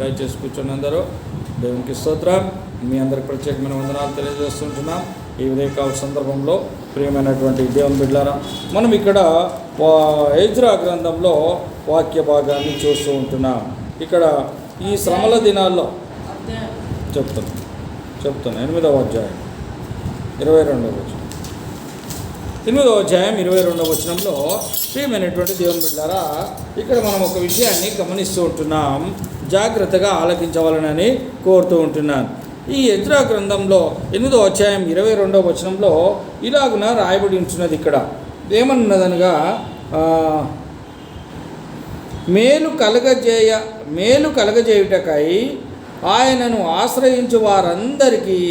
దయచేసి కూర్చొని అందరూ దేవునికి స్తోత్రం. మీ అందరికి ప్రత్యేకమైన వందనాలు తెలియజేస్తుంటున్నాం. ఈ ఉదయకాల సందర్భంలో ప్రియమైనటువంటి దేవుని బిడ్డలారా, మనం ఇక్కడ ఎజ్రా గ్రంథంలో వాక్య భాగాన్ని చూస్తూ ఉంటున్నాం. ఇక్కడ ఈ శ్రమల దినాల్లో చెప్తాను 8వ అధ్యాయం 22వ వచనం. 8వ అధ్యాయం 22వ వచనంలో ప్రియమైనటువంటి దేవుని బిడ్డలారా, ఇక్కడ మనం ఒక విషయాన్ని గమనిస్తూ ఉంటున్నాం. జాగ్రత్తగా ఆలకించవాలనని కోరుతూ ఉంటున్నాను. ఈ ఎజ్రా గ్రంథంలో 8వ అధ్యాయం 22వ వచనంలో ఇలాగున రాయబడి ఉంటున్నది. ఇక్కడ ఏమన్నదనగా, మేలు కలగజేయుటకై ఆయనను ఆశ్రయించు వారందరికీ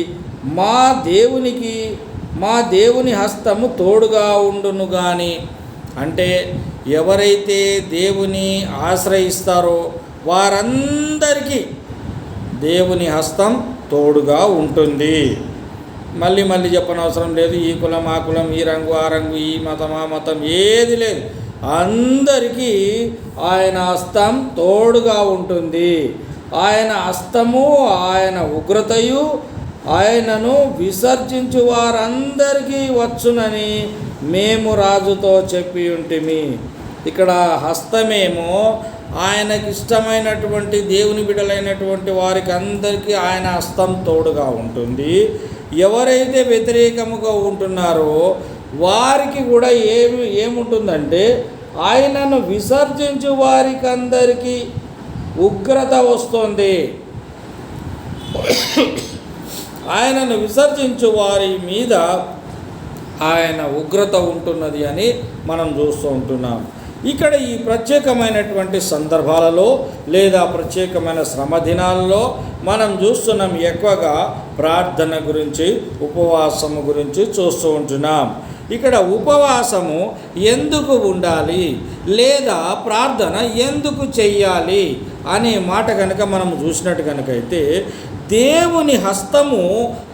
మా దేవుని హస్తము తోడుగా ఉండును గాని. అంటే ఎవరైతే దేవుని ఆశ్రయిస్తారో వారందరికీ దేవుని హస్తం తోడుగా ఉంటుంది. మళ్ళీ చెప్పనవసరం లేదు. ఈ కులం ఆ కులం, ఈ రంగు ఆ రంగు, ఈ మతం ఆ మతం ఏది లేదు. అందరికీ ఆయన హస్తం తోడుగా ఉంటుంది. ఆయన హస్తము, ఆయన ఉగ్రతయు ఆయనను విసర్జించు వారందరికీ వచ్చునని మేము రాజుతో చెప్పి ఉంటిమి. ఇక్కడ హస్తమేమో ఆయనకి ఇష్టమైనటువంటి దేవుని బిడ్డలైనటువంటి వారికి అందరికీ ఆయన హస్తం తోడుగా ఉంటుంది. ఎవరైతే వ్యతిరేకముగా ఉంటున్నారో వారికి కూడా ఏముంటుందంటే, ఆయనను విసర్జించు వారికి అందరికీ ఉగ్రత వస్తుంది. ఆయనను విసర్జించు వారి మీద ఆయన ఉగ్రత ఉంటున్నది అని మనం చూస్తూ ఉంటున్నాం. ఇక్కడ ఈ ప్రత్యేకమైనటువంటి సందర్భాలలో లేదా ప్రత్యేకమైన శ్రమ దినాలలో మనం చూస్తున్నాం ఎక్కువగా ప్రార్థన గురించి, ఉపవాసము గురించి చూస్తూ ఉంటున్నాం. ఇక్కడ ఉపవాసము ఎందుకు ఉండాలి లేదా ప్రార్థన ఎందుకు చెయ్యాలి అనే మాట కనుక మనం చూసినట్టు కనుకైతే, దేవుని హస్తము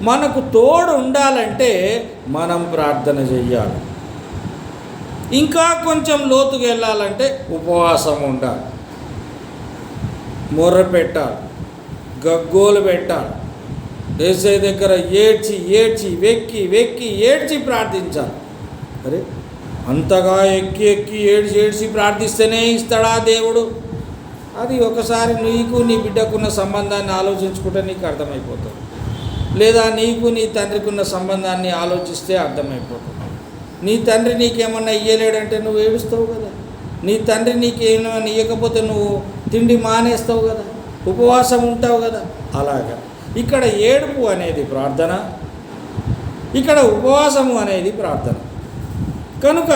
మనకు తోడు ఉండాలంటే మనం ప్రార్థన చెయ్యాలి. ఇంకా కొంచెం లోతుగా వెళ్ళాలంటే ఉపవాసం ఉండాలి, మొర్ర పెట్టాలి, గగ్గోలు పెట్టాలి, యేసయ్య దగ్గర ఏడ్చి వెక్కి ఏడ్చి ప్రార్థించాలి. అరే, అంతగా ఎక్కి ఏడ్చి ప్రార్థిస్తేనే ఇస్తాడా దేవుడు? అది ఒకసారి నీకు నీ బిడ్డకున్న సంబంధాన్ని ఆలోచించుకుంటే నీకు అర్థమైపోతుంది. లేదా నీకు నీ తండ్రికి ఉన్న సంబంధాన్ని ఆలోచిస్తే అర్థమైపోతుంది. నీ తండ్రి నీకేమన్నా ఇయ్యలేడంటే నువ్వు ఏడుస్తావు కదా. నీ తండ్రి నీకేమన్నా ఇవ్వకపోతే నువ్వు తిండి మానేస్తావు కదా, ఉపవాసం ఉంటావు కదా. అలాగా ఇక్కడ ఏడుపు అనేది ప్రార్థన, ఇక్కడ ఉపవాసము అనేది ప్రార్థన. కనుక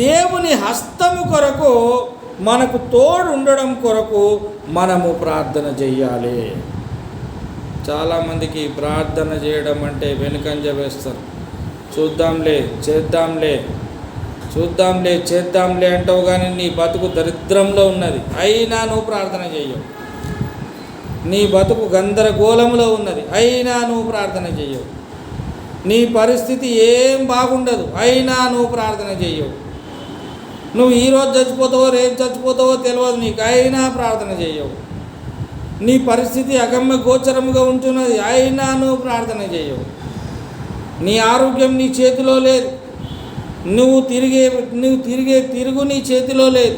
దేవుని హస్తము కొరకు, మనకు తోడు ఉండడం కొరకు మనము ప్రార్థన చెయ్యాలి. చాలామందికి ప్రార్థన చేయడం అంటే వెనుకంజ వేస్తారు. చూద్దాంలే చేద్దాంలే అంటావు, కానీ నీ బతుకు దరిద్రంలో ఉన్నది అయినా నువ్వు ప్రార్థన చెయ్యవు. నీ బతుకు గందరగోళంలో ఉన్నది అయినా నువ్వు ప్రార్థన చెయ్యవు. నీ పరిస్థితి ఏం బాగుండదు అయినా నువ్వు ప్రార్థన చెయ్యవు. నువ్వు ఈరోజు చచ్చిపోతావో రేపు చచ్చిపోతావో తెలియదు నీకు, అయినా ప్రార్థన చెయ్యవు. నీ పరిస్థితి అగమ్య గోచరముగా ఉంటున్నది అయినా నువ్వు ప్రార్థన చెయ్యవు. నీ ఆరోగ్యం నీ చేతిలో లేదు, నువ్వు తిరిగే తిరుగు నీ చేతిలో లేదు,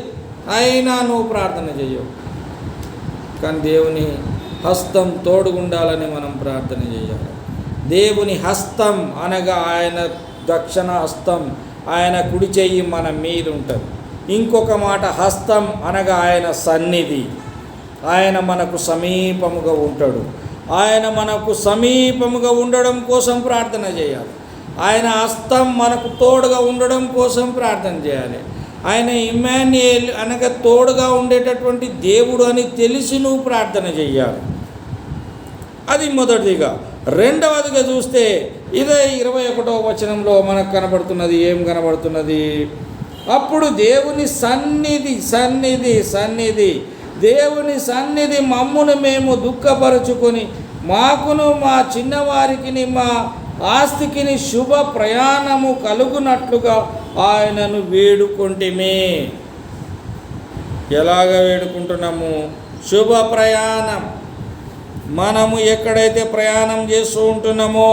అయినా నువ్వు ప్రార్థన చెయ్యవు. కానీ దేవుని హస్తం తోడుగుండాలని మనం ప్రార్థన చేయాలి. దేవుని హస్తం అనగా ఆయన దక్షిణ హస్తం, ఆయన కుడి చెయ్యి మన మీద ఉంటుంది. ఇంకొక మాట హస్తం అనగా ఆయన సన్నిధి, ఆయన మనకు సమీపముగా ఉంటాడు. ఆయన మనకు సమీపముగా ఉండడం కోసం ప్రార్థన చేయాలి. ఆయన హస్తం మనకు తోడుగా ఉండడం కోసం ప్రార్థన చేయాలి. ఆయన ఇమ్మాన్యుయేల్ అనగా తోడుగా ఉండేటటువంటి దేవుడు అని తెలిసి నువ్వు ప్రార్థన చేయాలి. అది మొదటిదిగా. రెండవదిగా చూస్తే ఇదే 21వ వచనంలో మనకు కనబడుతున్నది. ఏం కనబడుతున్నది? అప్పుడు దేవుని సన్నిధి మమ్మును మేము దుఃఖపరుచుకొని మాకును మా చిన్నవారికి మా ఆస్తికిని శుభ ప్రయాణము కలుగునట్లుగా ఆయనను వేడుకుంటిమే. ఎలాగ వేడుకుంటున్నాము? శుభ ప్రయాణం. మనము ఎక్కడైతే ప్రయాణం చేస్తూ ఉంటున్నామో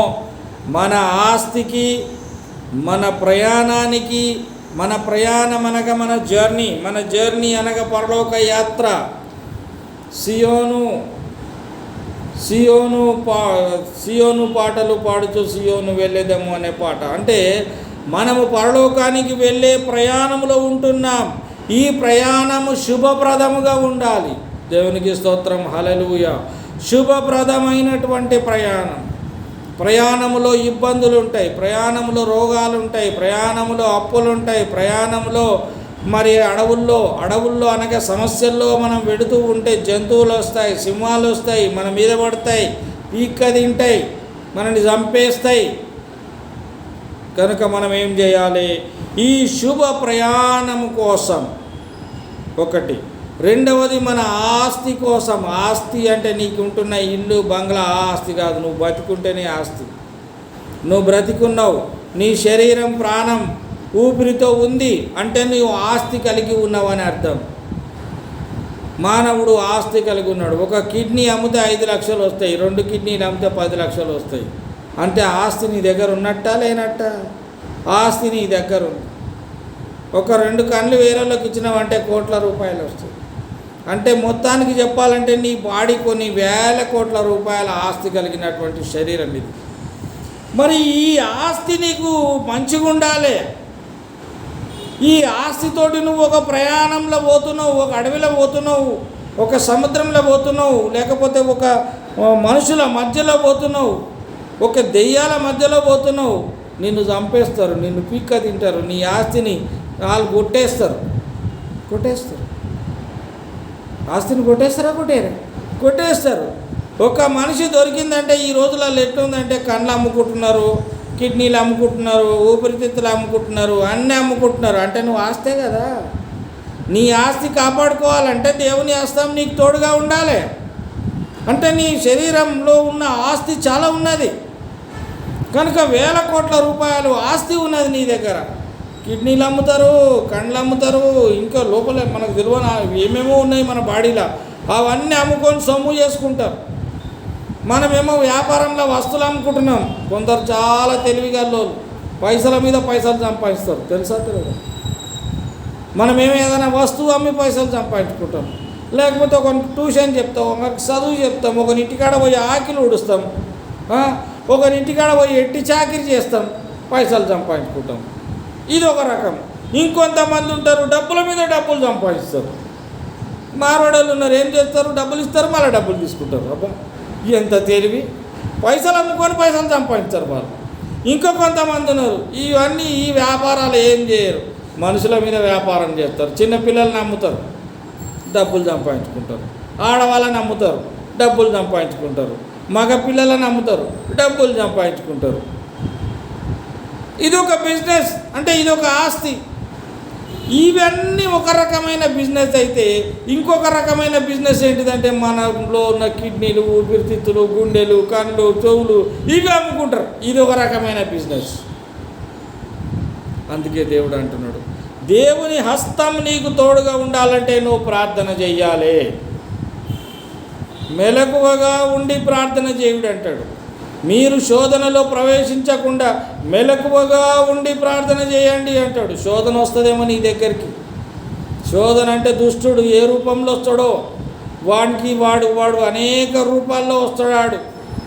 మన ఆస్తికి, మన ప్రయాణానికి, మన ప్రయాణం అనగా మన జర్నీ అనగా పరలోక యాత్ర. సియోను పాటలు పాడుతూ సియోను వెళ్ళేదము అనే పాట. అంటే మనము పరలోకానికి వెళ్ళే ప్రయాణంలో ఉంటున్నాం. ఈ ప్రయాణము శుభప్రదముగా ఉండాలి. దేవునికి స్తోత్రం, హల్లెలూయా. శుభప్రదమైనటువంటి ప్రయాణంలో ఇబ్బందులు ఉంటాయి, ప్రయాణంలో రోగాలు ఉంటాయి, ప్రయాణంలో అప్పులు ఉంటాయి, ప్రయాణంలో మరి అడవుల్లో అనగా సమస్యల్లో మనం వెడుతూ ఉంటే జంతువులు వస్తాయి, సింహాలు వస్తాయి, మన మీద పడతాయి, పీక్క తింటాయి, మనని చంపేస్తాయి. కనుక మనం ఏం చేయాలి? ఈ శుభ ప్రయాణం కోసం ఒకటి. రెండవది మన ఆస్తి కోసం. ఆస్తి అంటే నీకు ఉంటున్న ఇల్లు బంగ్లా ఆస్తి కాదు, నువ్వు బతికుంటేనే ఆస్తి. నువ్వు బ్రతికున్నావు, నీ శరీరం ప్రాణం ఊపిరితో ఉంది అంటే నువ్వు ఆస్తి కలిగి ఉన్నావు అని అర్థం. మానవుడు ఆస్తి కలిగి ఉన్నాడు. ఒక కిడ్నీ అమ్మితే 5 లక్షలు వస్తాయి, 2 కిడ్నీలు అమ్మితే 10 లక్షలు వస్తాయి. అంటే ఆస్తి నీ దగ్గర ఉన్నట్టా లేనట్టా? ఆస్తి నీ దగ్గర ఉంది. ఒక 2 కళ్ళు వేరేలోకి ఇచ్చినావంటే కోట్ల రూపాయలు వస్తాయి. అంటే మొత్తానికి చెప్పాలంటే నీ బాడీ కొన్ని వేల కోట్ల రూపాయల ఆస్తి కలిగినటువంటి శరీరం ఇది. మరి ఈ ఆస్తి నీకు మంచిగా ఉండాలి. ఈ ఆస్తితోటి నువ్వు ఒక ప్రయాణంలో పోతున్నావు, ఒక అడవిలో పోతున్నావు, ఒక సముద్రంలో పోతున్నావు, లేకపోతే ఒక మనుషుల మధ్యలో పోతున్నావు, ఒక దెయ్యాల మధ్యలో పోతున్నావు. నిన్ను చంపేస్తారు, నిన్ను పీక్క తింటారు, నీ ఆస్తిని వాళ్ళు కొట్టేస్తారు. ఆస్తిని కొట్టేస్తారు. ఒక మనిషి దొరికిందంటే ఈ రోజులలో ఎట్లుందంటే కళ్ళు అమ్ముకుంటున్నారు, కిడ్నీలు అమ్ముకుంటున్నారు, ఊపిరితిత్తులు అమ్ముకుంటున్నారు, అన్నీ అమ్ముకుంటున్నారు. అంటే నువ్వు ఆస్తే కదా. నీ ఆస్తి కాపాడుకోవాలంటే దేవుని హస్తం నీకు తోడుగా ఉండాలి. అంటే నీ శరీరంలో ఉన్న ఆస్తి చాలా ఉన్నది కనుక వేల కోట్ల రూపాయలు ఆస్తి ఉన్నది నీ దగ్గర. కిడ్నీలు అమ్ముతారు, కళ్ళు అమ్ముతారు, ఇంకా లోపల మనకు తెలియని ఏమేమో ఉన్నాయి మన బాడీలో, అవన్నీ అమ్ముకొని సొమ్ము చేసుకుంటారు. మనమేమో వ్యాపారంలో వస్తువులు అమ్ముకుంటున్నాం. కొందరు చాలా తెలివిగల్లో పైసల మీద పైసలు సంపాదిస్తారు, తెలుసా తెలియదు. మనమేమో ఏదైనా వస్తువు అమ్మి పైసలు సంపాదించుకుంటాం, లేకపోతే ఒక ట్యూషన్ చెప్తాం, ఒక చదువు చెప్తాం, ఒక ఇంటికాడ పోయి ఆకిలు ఊడుస్తాం, ఒక ఇంటికాడ పోయి ఎట్టి చాకిరి చేస్తాం, పైసలు సంపాదించుకుంటాం. ఇది ఒక రకం. ఇంకొంతమంది ఉంటారు డబ్బుల మీద డబ్బులు సంపాదిస్తారు. మారోడళ్ళు ఉన్నారు, ఏం చేస్తారు? డబ్బులు ఇస్తారు, మళ్ళీ డబ్బులు తీసుకుంటారు. అబ్బా ఎంత తెలివి! పైసలు అమ్ముకొని పైసలు సంపాదించారు వాళ్ళు. ఇంకో కొంతమంది ఉన్నారు, ఇవన్నీ ఈ వ్యాపారాలు ఏం చేయరు, మనుషుల మీద వ్యాపారం చేస్తారు. చిన్నపిల్లల్ని అమ్ముతారు, డబ్బులు సంపాదించుకుంటారు. ఆడవాళ్ళని అమ్ముతారు, డబ్బులు సంపాదించుకుంటారు. మగ పిల్లలను అమ్ముతారు, డబ్బులు సంపాదించుకుంటారు. ఇదొక బిజినెస్, అంటే ఇదొక ఆస్తి. ఇవన్నీ ఒక రకమైన బిజినెస్ అయితే ఇంకొక రకమైన బిజినెస్ ఏంటిదంటే మనలో ఉన్న కిడ్నీలు, ఊపిరితిత్తులు, గుండెలు, కళ్ళు, చెవులు ఇవి అమ్ముకుంటారు. ఇది ఒక రకమైన బిజినెస్. అందుకే దేవుడు అంటున్నాడు, దేవుని హస్తం నీకు తోడుగా ఉండాలంటే నువ్వు ప్రార్థన చెయ్యాలి. మెలకువగా ఉండి ప్రార్థన చేయుడు అంటాడు. మీరు శోధనలో ప్రవేశించకుండా మెలకువగా ఉండి ప్రార్థన చేయండి అంటాడు. శోధన వస్తుందేమో నీ దగ్గరికి. శోధన అంటే దుష్టుడు ఏ రూపంలో వస్తాడో వాడు అనేక రూపాల్లో వస్తాడు.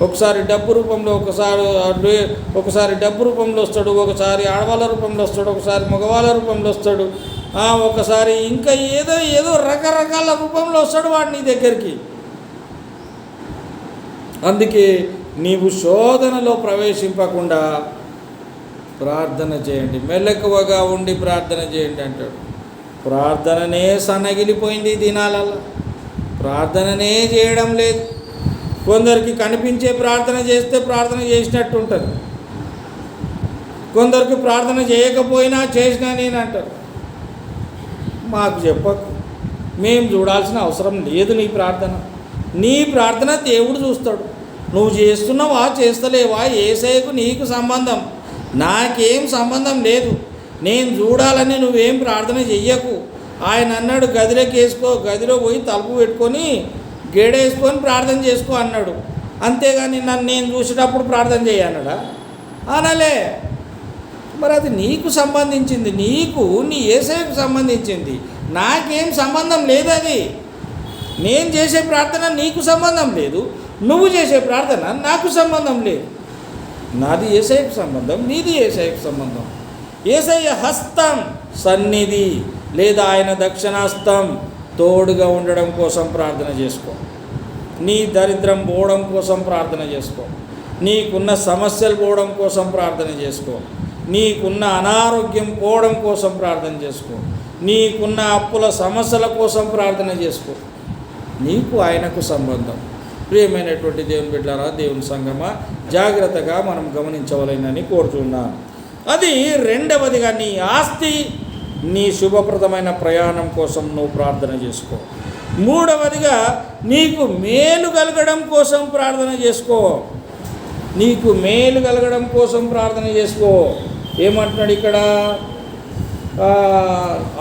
ఒకసారి డబ్బు రూపంలో, ఒకసారి డబ్బు రూపంలో వస్తాడు, ఒకసారి ఆడవాళ్ళ రూపంలో వస్తాడు, ఒకసారి మగవాళ్ళ రూపంలో వస్తాడు, ఒకసారి ఇంకా ఏదో రకరకాల రూపంలో వస్తాడు వాడు నీ దగ్గరికి. అందుకే నీవు శోధనలో ప్రవేశింపకుండా ప్రార్థన చేయండి, మెలకువగా ఉండి ప్రార్థన చేయండి అంటాడు. ప్రార్థననే సన్నగిలిపోయింది ఈ దినాలలో. ప్రార్థననే చేయడం లేదు. కొందరికి కనిపించే ప్రార్థన చేస్తే ప్రార్థన చేసినట్టు ఉంటుంది, కొందరికి ప్రార్థన చేయకపోయినా చేసినా నేను అంటారు. మాకు చెప్పకు, మేము చూడాల్సిన అవసరం లేదు. నీ ప్రార్థన దేవుడు చూస్తాడు. నువ్వు చేస్తున్నావా చేస్తలేవా యేసయ్యకు నీకు సంబంధం, నాకేం సంబంధం లేదు. నేను చూడాలని నువ్వేం ప్రార్థన చెయ్యకు. ఆయన అన్నాడు, గదిలోకి వేసుకో, గదిలో పోయి తలుపు పెట్టుకొని గేడేసుకొని ప్రార్థన చేసుకో అన్నాడు. అంతేగాని నన్ను నేను చూసేటప్పుడు ప్రార్థన చేయన్నాడా? అనలే. మరి అది నీకు సంబంధించింది, నీకు నీ యేసయ్యకు సంబంధించింది. నాకేం సంబంధం లేదు. అది నేను చేసే ప్రార్థన నీకు సంబంధం లేదు, నువ్వు చేసే ప్రార్థన నాకు సంబంధం లేదు. నాది యేసయ్యకు సంబంధం, నీది యేసయ్యకు సంబంధం. యేసయ్య హస్తం సన్నిధి లేదా ఆయన దక్షిణాస్తం తోడుగా ఉండడం కోసం ప్రార్థన చేసుకో. నీ దరిద్రం పోవడం కోసం ప్రార్థన చేసుకో. నీకున్న సమస్యలు పోవడం కోసం ప్రార్థన చేసుకో. నీకున్న అనారోగ్యం పోవడం కోసం ప్రార్థన చేసుకో. నీకున్న అప్పుల సమస్యల కోసం ప్రార్థన చేసుకో. నీకు ఆయనకు సంబంధం. ప్రియమైనటువంటి దేవుని బిడ్డలారా, దేవుని సంగమా, జాగ్రత్తగా మనం గమనించవలెనని కోరుతున్నాను. అది రెండవదిగా, నీ ఆస్తి, నీ శుభప్రదమైన ప్రయాణం కోసం నువ్వు ప్రార్థన చేసుకో. మూడవదిగా, నీకు మేలు కలగడం కోసం ప్రార్థన చేసుకో. నీకు మేలు కలగడం కోసం ప్రార్థన చేసుకో. ఏమంటున్నాడు ఇక్కడ?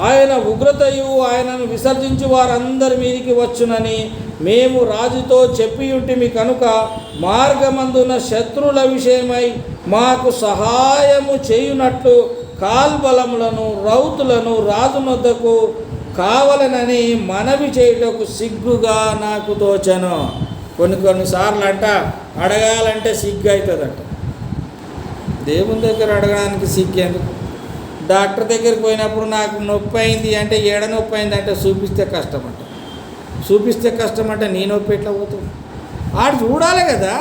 ఆయన ఉగ్రతయు ఆయనను విసర్జించి వారందరి మీదికి వచ్చునని మేము రాజుతో చెప్పి ఉంటిమి కనుక మార్గమందున శత్రువుల విషయమై మాకు సహాయము చేయునట్లు కాల్బలములను రౌతులను రాజునొద్దకు కావలనని మనవి చేయుటకు సిగ్గుగా నాకు తోచెను. కొన్నిసార్లు అడగాలంటే సిగ్గు అవుతుందట. దేవుని దగ్గర అడగడానికి సిగ్గేందుకు? డాక్టర్ దగ్గరికి పోయినప్పుడు నాకు నొప్పి అయింది అంటే, ఏడ నొప్పి అయింది అంటే చూపిస్తే కష్టమంట. చూపిస్తే కష్టమంటే నీ నొప్పి ఎట్లా పోతుంది? ఆడు చూడాలి కదా,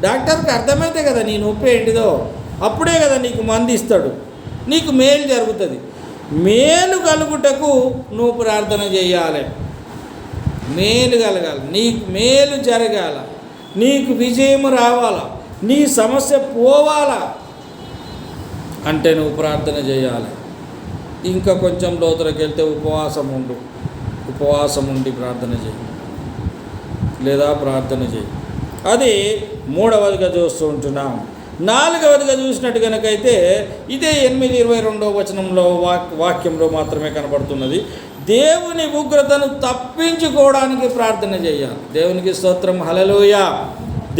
డాక్టర్కి అర్థమైతే కదా నీ నొప్పి ఏంటిదో. అప్పుడే కదా నీకు మందు ఇస్తాడు, నీకు మేలు జరుగుతుంది. మేలు కలుగుటకు నువ్వు ప్రార్థన చేయాలి. మేలు కలగాలి, నీకు మేలు జరగాల, నీకు విజయం రావాలా, నీ సమస్య పోవాలా అంటే నువ్వు ప్రార్థన చేయాలి. ఇంకా కొంచెం లోతులకు వెళ్తే ఉపవాసం ఉండి ప్రార్థన చేయి, లేదా ప్రార్థన చేయి. అది మూడవదిగా చూస్తూ ఉంటున్నాం. నాలుగవదిగా చూసినట్టు కనుకైతే ఇదే 8:22 వచనంలో వాక్యంలో మాత్రమే కనబడుతున్నది. దేవుని ఉగ్రతను తప్పించుకోవడానికి ప్రార్థన చేయాలి. దేవునికి స్తోత్రం, హల్లెలూయా.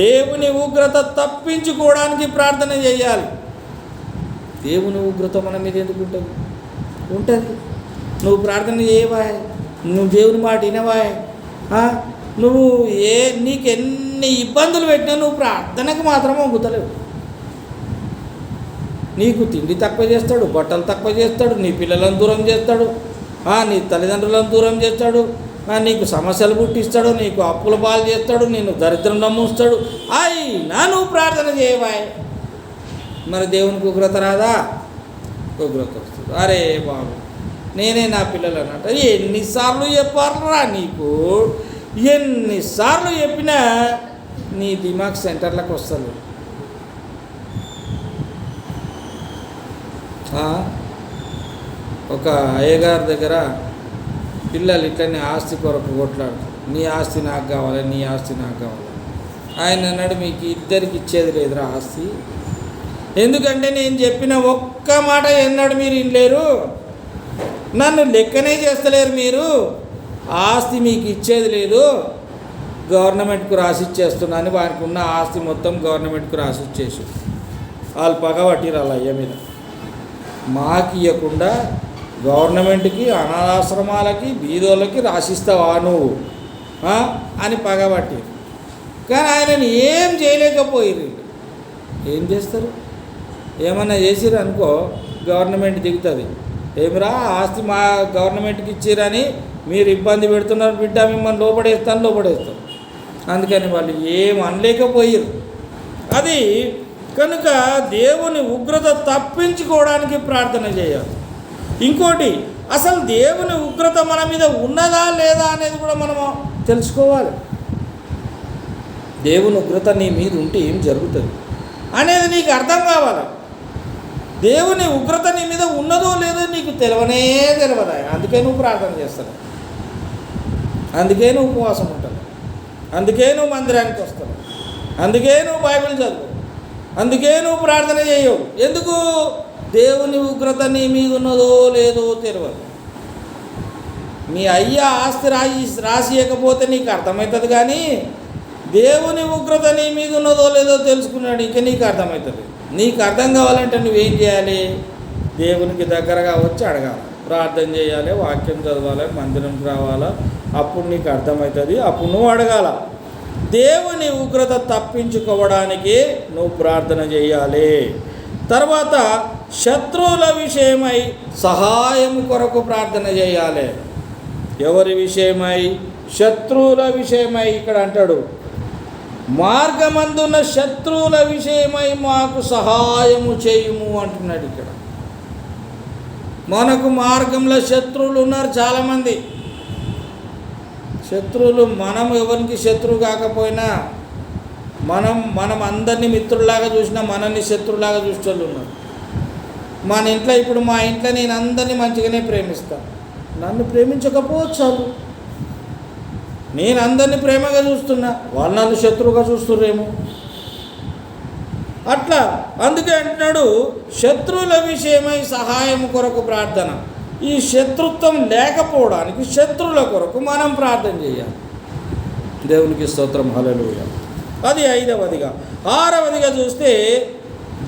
దేవుని ఉగ్రత తప్పించుకోవడానికి ప్రార్థన చేయాలి. దేవుని ఉగ్రత మన మీద ఎందుకు ఉంటుంది? నువ్వు ప్రార్థన చేయవా? నువ్వు దేవుని మాట వినవా? నువ్వు నీకు ఎన్ని ఇబ్బందులు పెట్టినా నువ్వు ప్రార్థనకు మాత్రం వంగుతలేవు. నీకు తిండి తక్కువ చేస్తాడు, బట్టలు తక్కువ చేస్తాడు, నీ పిల్లలను దూరం చేస్తాడు, నీ తల్లిదండ్రులను దూరం చేస్తాడు, నీకు సమస్యలు పుట్టిస్తాడు, నీకు అప్పుల పాలు చేస్తాడు, నేను దరిద్రంలో ముంచుతాడు. అయినా నువ్వు ప్రార్థన చేయవాయ్. మరి దేవునికి ఉగ్రత రాదా? ఉగ్రత వస్తుంది. అరే బాబు, నేనే నా పిల్లలు అన్నట్టు ఎన్నిసార్లు చెప్పారా నీకు? ఎన్నిసార్లు చెప్పినా నీ దిమాగ్ సెంటర్లకు వస్తుంది. ఒక అయ్యగారి దగ్గర పిల్లలు ఇట్లనే ఆస్తి కొరకు కొట్లాడుతారు. నీ ఆస్తి నాకు కావాలి, నీ ఆస్తి నాకు కావాలి. ఆయన అన్నాడు, మీకు ఇద్దరికి ఇచ్చేది లేదురా ఆస్తి. ఎందుకంటే నేను చెప్పిన ఒక్క మాట ఎన్నాడు మీరు వినలేరు, నన్ను లెక్కనే చేస్తలేరు. మీరు ఆస్తి మీకు ఇచ్చేది లేదు, గవర్నమెంట్కు రాసిచ్చేస్తున్నాను. వారికి ఉన్న ఆస్తి మొత్తం గవర్నమెంట్కు రాసిచ్చేసి వాళ్ళు పగబట్టిరు వాళ్ళ అయ్య మీద. మాకు ఇవ్వకుండా గవర్నమెంట్కి, అనాథాశ్రమాలకి, బీదోళ్ళకి రాసిస్తావా నువ్వు అని పగబట్టి. కానీ ఆయనని ఏం చేయలేకపోయారు. ఏం చేస్తారు? ఏమన్నా చేసిరు అనుకో గవర్నమెంట్ దిగుతుంది. ఏమిరా ఆస్తి మా గవర్నమెంట్కి ఇచ్చిరని మీరు ఇబ్బంది పెడుతున్నారు బిడ్డ, మిమ్మల్ని లోపడేస్తాం. అందుకని వాళ్ళు ఏం అనలేకపోయారు. అది కనుక దేవుని ఉగ్రత తప్పించుకోవడానికి ప్రార్థన చేయాలి. ఇంకోటి, అసలు దేవుని ఉగ్రత మన మీద ఉన్నదా లేదా అనేది కూడా మనము తెలుసుకోవాలి. దేవుని ఉగ్రత నీ మీద ఉంటే ఏం జరుగుతుంది అనేది నీకు అర్థం కావాలి. దేవుని ఉగ్రత నీ మీద ఉన్నదో లేదో నీకు తెలియదా? అందుకే నువ్వు ప్రార్థన చేస్తావు, అందుకే నువ్వు ఉపవాసం ఉంటావు, అందుకే నువ్వు మందిరానికి వస్తావు, అందుకే నువ్వు బైబిల్ చదువు, అందుకే నువ్వు ప్రార్థన చేయవు. ఎందుకు? దేవుని ఉగ్రత నీ మీద ఉన్నదో లేదో తెలియదు. మీ అయ్య ఆస్తి రాసియకపోతే నీకు అర్థమవుతుంది, కానీ దేవుని ఉగ్రత నీ మీద ఉన్నదో లేదో తెలుసుకున్నాడు ఇక నీకు అర్థమవుతుంది. నీకు అర్థం కావాలంటే నువ్వేం చేయాలి? దేవునికి దగ్గరగా వచ్చి అడగాలి, ప్రార్థన చేయాలి, వాక్యం చదవాలి, మందిరంకి రావాలా, అప్పుడు నీకు అర్థమవుతుంది. అప్పుడు నువ్వు అడగాల. దేవుని ఉగ్రత తప్పించుకోవడానికి నువ్వు ప్రార్థన చేయాలి. తర్వాత శత్రువుల విషయమై సహాయం కొరకు ప్రార్థన చేయాలి. ఎవరి విషయమై? శత్రువుల విషయమై. ఇక్కడ అంటాడు, మార్గమందున్న శత్రువుల విషయమై మాకు సహాయము చేయుము అంటున్నాడు. ఇక్కడ మనకు మార్గంలో శత్రువులు ఉన్నారు చాలామంది. శత్రువులు మనం ఎవరికి శత్రువు కాకపోయినా మనం అందరినీ మిత్రులాగా చూసినా మనల్ని శత్రువులాగా చూసేవాళ్ళు ఉన్నారు. మన ఇంట్లో ఇప్పుడు మా ఇంట్లో నేను అందరినీ మంచిగానే ప్రేమిస్తాను. నన్ను ప్రేమించకపోవచ్చు చాలు, నేను అందరినీ ప్రేమగా చూస్తున్నా, వాళ్ళు నన్ను శత్రువుగా చూస్తుర్రేమో. అట్లా అందుకే అంటున్నాడు, శత్రువుల విషయమై సహాయం కొరకు ప్రార్థన. ఈ శత్రుత్వం లేకపోవడానికి శత్రువుల కొరకు మనం ప్రార్థన చేయాలి. దేవునికి స్తోత్రం, హల్లెలూయా. అది 5వదిగా. 6వదిగా చూస్తే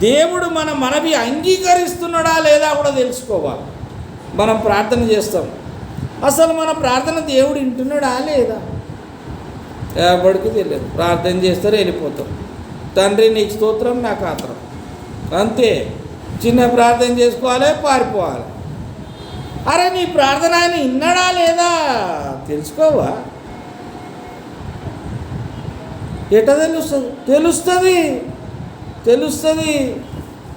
దేవుడు మన మనవి అంగీకరిస్తున్నాడా లేదా కూడా తెలుసుకోవాలి. మనం ప్రార్థన చేస్తాం, అసలు మన ప్రార్థన దేవుడు వింటున్నాడా లేదా? ఎవరికి తెలియదు. ప్రార్థన చేస్తారు, వెళ్ళిపోతాం. తండ్రి నీకు స్తోత్రం, నాకు ఆత్రం, అంతే. చిన్న ప్రార్థన చేసుకోవాలి, పారిపోవాలి. అరే నీ ప్రార్థన ఆయన విన్నాడా లేదా తెలుసుకోవా? ఎట తెలుస్తుంది.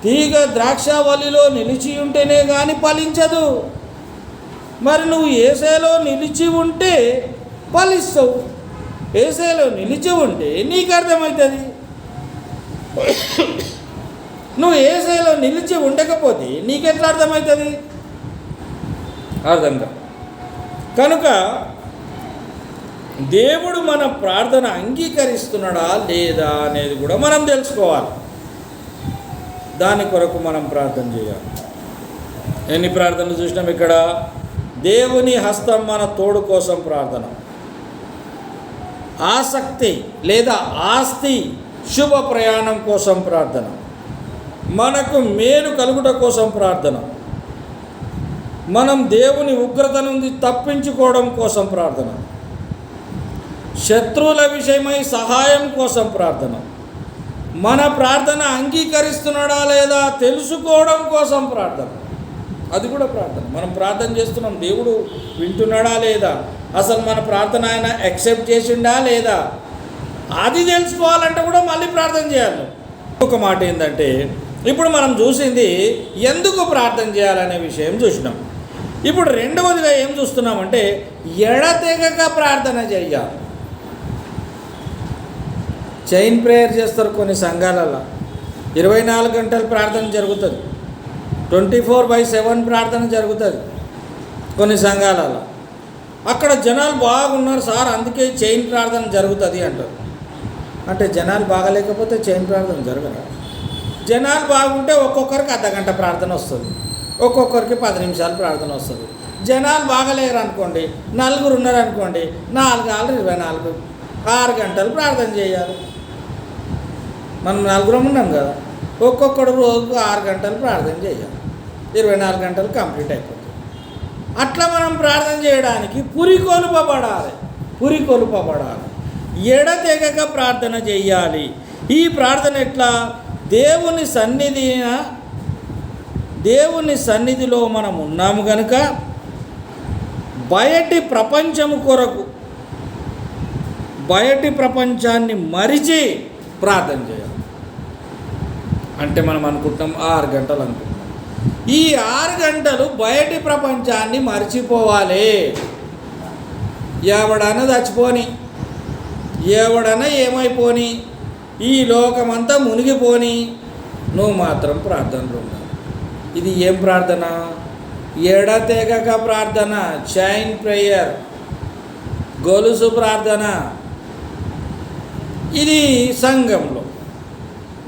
తీగ ద్రాక్షావల్లిలో నిలిచి ఉంటేనే కానీ ఫలించదు. మరి నువ్వు యేసేలో నిలిచి ఉంటే ఫలిస్తావు. యేసేలో నిలిచి ఉంటే నీకు అర్థమవుతుంది. నువ్వు యేసేలో నిలిచి ఉండకపోతే నీకెట్లా అర్థమవుతుంది? అర్థం కాదు. కనుక దేవుడు మన ప్రార్థన అంగీకరిస్తున్నాడా లేదా అనేది కూడా మనం తెలుసుకోవాలి. దాని కొరకు మనం ప్రార్థన చేయాలి. ఎన్ని ప్రార్థనలు చూసినాం ఇక్కడ? దేవుని హస్తం మన తోడు కోసం ప్రార్థన, ఆసక్తి లేదా ఆస్తి శుభ ప్రయాణం కోసం ప్రార్థన, మనకు మేలు కలుగుట కోసం ప్రార్థన, మనం దేవుని ఉగ్రత నుండి తప్పించుకోవడం కోసం ప్రార్థన, శత్రువుల విషయమై సహాయం కోసం ప్రార్థన, మన ప్రార్థన అంగీకరిస్తున్నాడా లేదా తెలుసుకోవడం కోసం ప్రార్థన. అది కూడా ప్రార్థన. మనం ప్రార్థన చేస్తున్నాం, దేవుడు వింటున్నాడా లేదా, అసలు మన ప్రార్థన ఆయన యాక్సెప్ట్ చేసిండా లేదా, అది తెలుసుకోవాలంటే కూడా మళ్ళీ ప్రార్థన చేయాలి. ఒక మాట ఏంటంటే, ఇప్పుడు మనం చూసింది ఎందుకు ప్రార్థన చేయాలనే విషయం చూసినాం. ఇప్పుడు 2వదిగా ఏం చూస్తున్నామంటే, ఎడతెగక ప్రార్థన చేయాలి. చైన్ ప్రేయర్ చేస్తారు కొన్ని సంఘాలలో. 24 గంటలు ప్రార్థన జరుగుతుంది, 24/7 ప్రార్థన జరుగుతుంది కొన్ని సంఘాలలో. అక్కడ జనాలు బాగున్నారు సార్, అందుకే చైన్ ప్రార్థన జరుగుతుంది అంటారు. అంటే జనాలు బాగలేకపోతే చైన్ ప్రార్థన జరగరా? జనాలు బాగుంటే ఒక్కొక్కరికి అర్ధగంట ప్రార్థన వస్తుంది, ఒక్కొక్కరికి 10 నిమిషాలు ప్రార్థన వస్తుంది. జనాలు బాగలేరు అనుకోండి, 4 ఉన్నారనుకోండి, 4 6 24 6 గంటలు ప్రార్థన చేయాలి. మనం 4 ఉన్నాం కదా, ఒక్కొక్కడు రోజుకు 6 గంటలు ప్రార్థన చేయాలి, 24 గంటలు కంప్లీట్ అయిపోతుంది. అట్లా మనం ప్రార్థన చేయడానికి పురికొల్పబడాలి, ఎడతెగక ప్రార్థన చేయాలి. ఈ ప్రార్థన ఎట్లా? దేవుని సన్నిధిలో మనం ఉన్నాము కనుక బయటి ప్రపంచాన్ని మరిచి ప్రార్థన చేయాలి. అంటే మనం అనుకుంటాం 6 గంటలు అనుకుంటాం. ఈ 6 గంటలు బయటి ప్రపంచాన్ని మర్చిపోవాలి. ఎవడన్నా చచ్చిపోని, ఎవడన్నా ఏమైపోని, ఈ లోకమంతా మునిగిపోని, నువ్వు మాత్రం ప్రార్థనలో ఉండాలి. ఇది ఏం ప్రార్థన? ఎడతెగక ప్రార్థన, చైన్ ప్రేయర్, గొలుసు ప్రార్థన. ఇది సంఘంలో.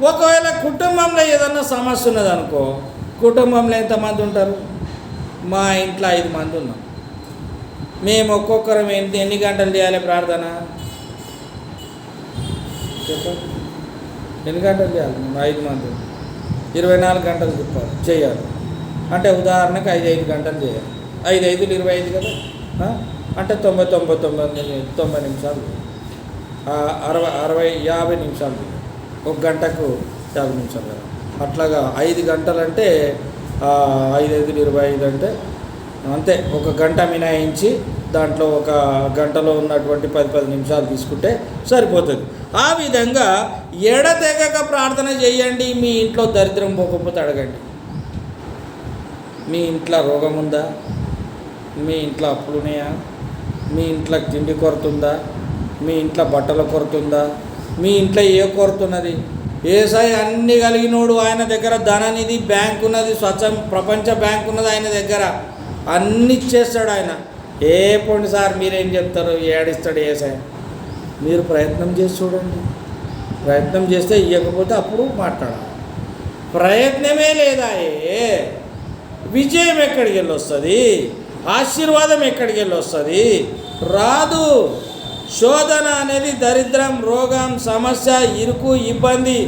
ఒకవేళ కుటుంబంలో ఏదన్నా సమస్య ఉన్నదనుకో, కుటుంబంలో ఎంతమంది ఉంటారు? మా ఇంట్లో 5 మంది ఉన్నాం. మేము ఒక్కొక్కరం ఎన్ని గంటలు చేయాలి ప్రార్థన చెప్పండి? ఎన్ని గంటలు చేయాలి? మేము 5 మంది 24 గంటలు చేయాలి. అంటే ఉదాహరణకు 5 గంటలు చేయాలి. 5 5 25 కదా, అంటే 90 నిమిషాలు, 60 50 నిమిషాలు, 1 గంటకు 50 నిమిషాలు కదా. అట్లాగా 5 గంటలు అంటే 5 5 25 అంటే అంతే. 1 గంట మినాయించి దాంట్లో 1 గంటలో ఉన్నటువంటి 10 నిమిషాలు తీసుకుంటే సరిపోతుంది. ఆ విధంగా ఎడతెగక ప్రార్థన చేయండి. మీ ఇంట్లో దరిద్రం పోకపోతే అడగండి. మీ ఇంట్లో రోగం ఉందా? మీ ఇంట్లో అప్పులున్నాయా? మీ ఇంట్లో తిండి కొరత ఉందా? మీ ఇంట్లో బట్టల కొరత ఉందా? మీ ఇంట్లో ఏ కొరత ఉన్నది? యేసయ్య అన్నీ కలిగినోడు. ఆయన దగ్గర ధననిధి బ్యాంక్ ఉన్నది, ప్రపంచ బ్యాంక్ ఉన్నది ఆయన దగ్గర. అన్నీ ఇచ్చేస్తాడు ఆయన. ఏ పొండి సార్ మీరేం చెప్తారు, ఏడిస్తాడు యేసయ్య. మీరు ప్రయత్నం చేసి చూడండి. ప్రయత్నం చేస్తే ఇవ్వకపోతే అప్పుడు మాట్లాడాలి. ప్రయత్నమే లేదా విజయం ఎక్కడికి వెళ్ళి వస్తుంది? ఆశీర్వాదం ఎక్కడికి వెళ్ళి వస్తుంది? రాదు. శోధన అనేది దరిద్రం, రోగం, సమస్య, ఇరుకు, ఇబ్బంది.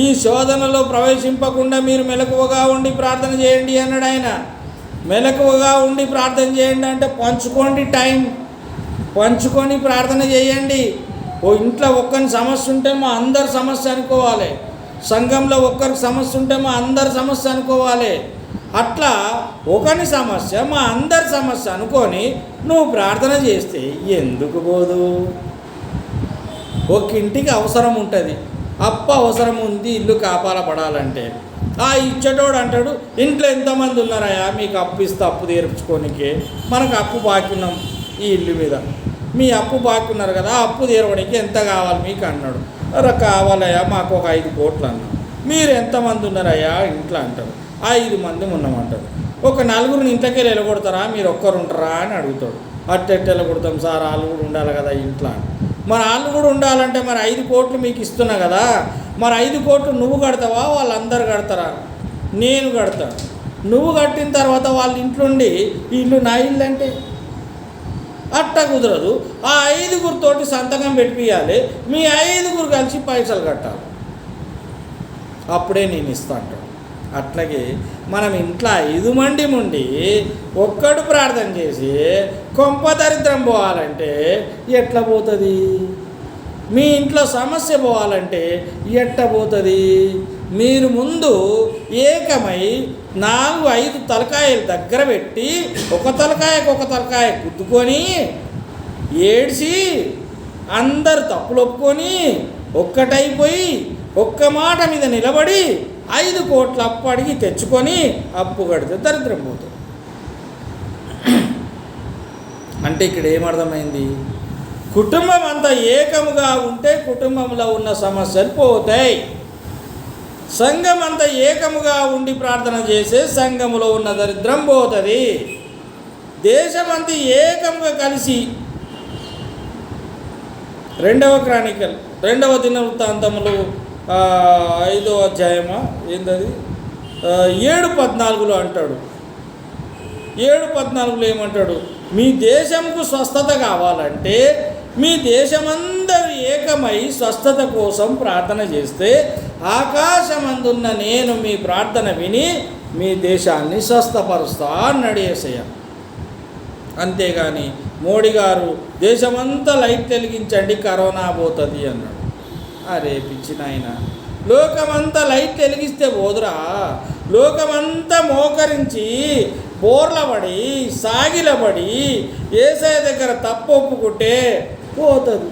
ఈ శోధనలో ప్రవేశింపకుండా మీరు మెలకువగా ఉండి ప్రార్థన చేయండి అన్నాడు ఆయన. మెలకువగా ఉండి ప్రార్థన చేయండి అంటే పంచుకోండి, టైం పంచుకొని ప్రార్థన చేయండి. ఇంట్లో ఒక్కరి సమస్య ఉంటే మా అందరి సమస్య అనుకోవాలి. సంఘంలో ఒక్కరికి సమస్య ఉంటే మా అందరి సమస్య అనుకోవాలి. అట్లా ఒకని సమస్య మా అందరి సమస్య అనుకొని నువ్వు ప్రార్థన చేస్తే ఎందుకు పోదు? ఒక ఇంటికి అవసరం ఉంటుంది, అప్పు అవసరం ఉంది, ఇల్లు కాపాలపడాలంటే. ఇచ్చేటోడు అంటాడు, ఇంట్లో ఎంతమంది ఉన్నారయా మీకు అప్పు ఇస్తే అప్పు తీర్చుకోనికే? మనకు అప్పు బాకీ ఉన్నాం ఈ ఇల్లు మీద, మీ అప్పు బాకీ ఉన్నారు కదా, అప్పు తీరవడానికి ఎంత కావాలి మీకు అన్నాడు. అరే కావాలయ్యా మాకు ఒక 5 కోట్లు అన్నాడు. మీరు ఎంతమంది ఉన్నారయ్యా ఇంట్లో అంటారు. 5 మంది ఉన్నామంటారు. ఒక 4గురిని ఇంట్లోకి వెళ్ళగొడతారా, మీరు ఒక్కరు ఉంటారా అని అడుగుతాడు. అట్టెట్టు వెళ్ళగొడతాం సార్, వాళ్ళు కూడా ఉండాలి కదా ఇంట్లో. మరి వాళ్ళు కూడా ఉండాలంటే మరి 5 కోట్లు మీకు ఇస్తున్నా కదా, మరి 5 కోట్లు నువ్వు కడతావా వాళ్ళందరూ కడతారా? నేను కడతాను. నువ్వు కట్టిన తర్వాత వాళ్ళ ఇంట్లోండి ఇల్లు నా ఇల్లు అంటే అట్ట కుదరదు. ఆ 5గురితోటి సంతకం పెట్టియాలి. మీ 5గురు కలిసి పైసలు కట్టాలి, అప్పుడే నేను ఇస్తా అంటాడు. అట్లాగే మనం ఇంట్లో 5 మంది ఉండి ఒక్కడు ప్రార్థన చేసి కొంప దరిద్రం పోవాలంటే ఎట్లా పోతుంది? మీ ఇంట్లో సమస్య పోవాలంటే ఎట్లా పోతుంది? మీరు ముందు ఏకమై 4 5 తలకాయలు దగ్గర పెట్టి ఒక తలకాయ గుద్దుకొని ఏడ్చి అందరు తప్పులు ఒప్పుకొని ఒక్కటైపోయి ఒక్క మాట మీద నిలబడి 5 కోట్ల అప్పు అడిగి తెచ్చుకొని అప్పు కడితే దరిద్రం పోతుంది. అంటే ఇక్కడ ఏమర్థమైంది? కుటుంబం అంతా ఏకముగా ఉంటే కుటుంబంలో ఉన్న సమస్యలు పోతాయి. సంఘం అంతా ఏకముగా ఉండి ప్రార్థన చేసే సంఘములో ఉన్న దరిద్రం పోతుంది. దేశమంతా ఏకముగా కలిసి 2వ క్రానికల్ 2వ దినవృత్తాంతములు 5వ అధ్యాయమా ఏంటది 7:14 అంటాడు. 7:14 ఏమంటాడు? మీ దేశంకు స్వస్థత కావాలంటే మీ దేశమందరూ ఏకమై స్వస్థత కోసం ప్రార్థన చేస్తే ఆకాశమందున్న నేను మీ ప్రార్థన విని మీ దేశాన్ని స్వస్థపరుస్తా అన్నాడు యేసయ్య. అంతేగాని మోడీ గారు దేశమంతా లైట్ వెలిగించండి కరోనా పోతుంది అన్నాడు. అరే పిచ్చి నాయన, లోకమంతా లైట్ వెలిగిస్తే పోదురా? లోకమంతా మోకరించి బోర్లబడి సాగిలబడి యేసయ్య దగ్గర తప్పు ఒప్పుకుంటే పోతుంది.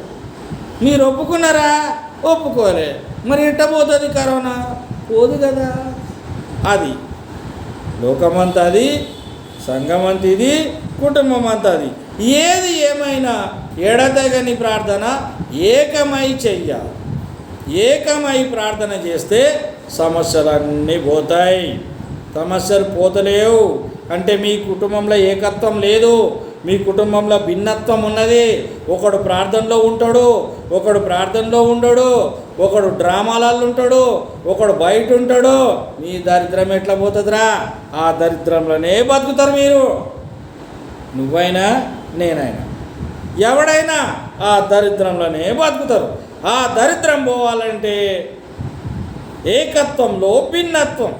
మీరు ఒప్పుకున్నారా? ఒప్పుకోలే. మరి ఎట్ట పోతుంది కరోనా? పోదు కదా. అది లోకమంతా అది, సంఘమంతా ఇది, కుటుంబం అంతా అది. ఏది ఏమైనా ఎడతెగని ప్రార్థన ఏకమై చెయ్యాలి. ఏకమై ప్రార్థన చేస్తే సమస్యలన్నీ పోతాయి. సమస్యలు పోతలేవు అంటే మీ కుటుంబంలో ఏకత్వం లేదు, మీ కుటుంబంలో భిన్నత్వం ఉన్నది. ఒకడు ప్రార్థనలో ఉంటాడు, ఒకడు ప్రార్థనలో ఉండడు, ఒకడు డ్రామాలలో ఉంటాడు, ఒకడు బయట ఉంటాడు. మీ దరిద్రం ఎట్లా పోతుందిరా? ఆ దరిద్రంలోనే బతుకుతారు మీరు. నువ్వైనా నేనైనా ఎవడైనా ఆ దరిద్రంలోనే బతుకుతారు. ఆ దరిద్రం పోవాలంటే ఏకత్వంలో భిన్నత్వం,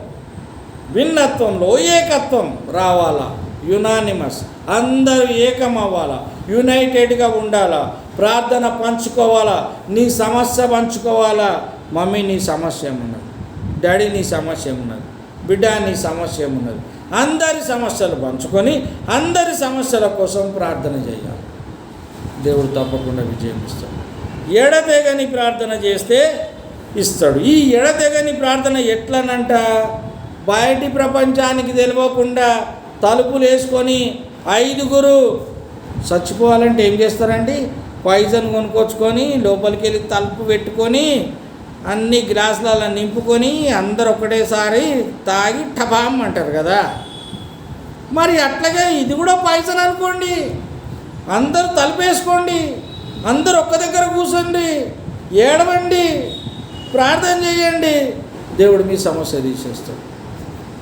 భిన్నత్వంలో ఏకత్వం రావాలా. యునానిమస్, అందరూ ఏకం అవ్వాలా, యునైటెడ్గా ఉండాలా, ప్రార్థన పంచుకోవాలా, నీ సమస్య పంచుకోవాలా. మమ్మీ నీ సమస్య ఏమున్నది, డాడీ నీ సమస్య ఏమున్నది, బిడ్డ నీ సమస్య ఏమున్నది, అందరి సమస్యలు పంచుకొని అందరి సమస్యల కోసం ప్రార్థన చేయాలి. దేవుడు తప్పకుండా విజయం ఇస్తాడు. ఎడతెగని ప్రార్థన చేస్తే ఇస్తాడు. ఈ ఎడతెగని ప్రార్థన ఎట్లనంట, బయటి ప్రపంచానికి తెలియకుండా తలుపులు వేసుకొని 5గురు చచ్చిపోవాలంటే ఏం చేస్తారండి, పాయిజన్ కొనుక్కొచ్చుకొని లోపలికి వెళ్ళి తలుపు పెట్టుకొని అన్ని గ్లాసులలో నింపుకొని అందరు ఒకటేసారి తాగి టపాం అంటారు కదా. మరి అట్లాగే ఇది కూడా పాయిజన్ అనుకోండి. అందరూ తలుపేసుకోండి, అందరూ ఒక్క దగ్గర కూర్చోండి, ఏడవండి, ప్రార్థన చేయండి, దేవుడు మీ సమస్య తీసేస్తాడు.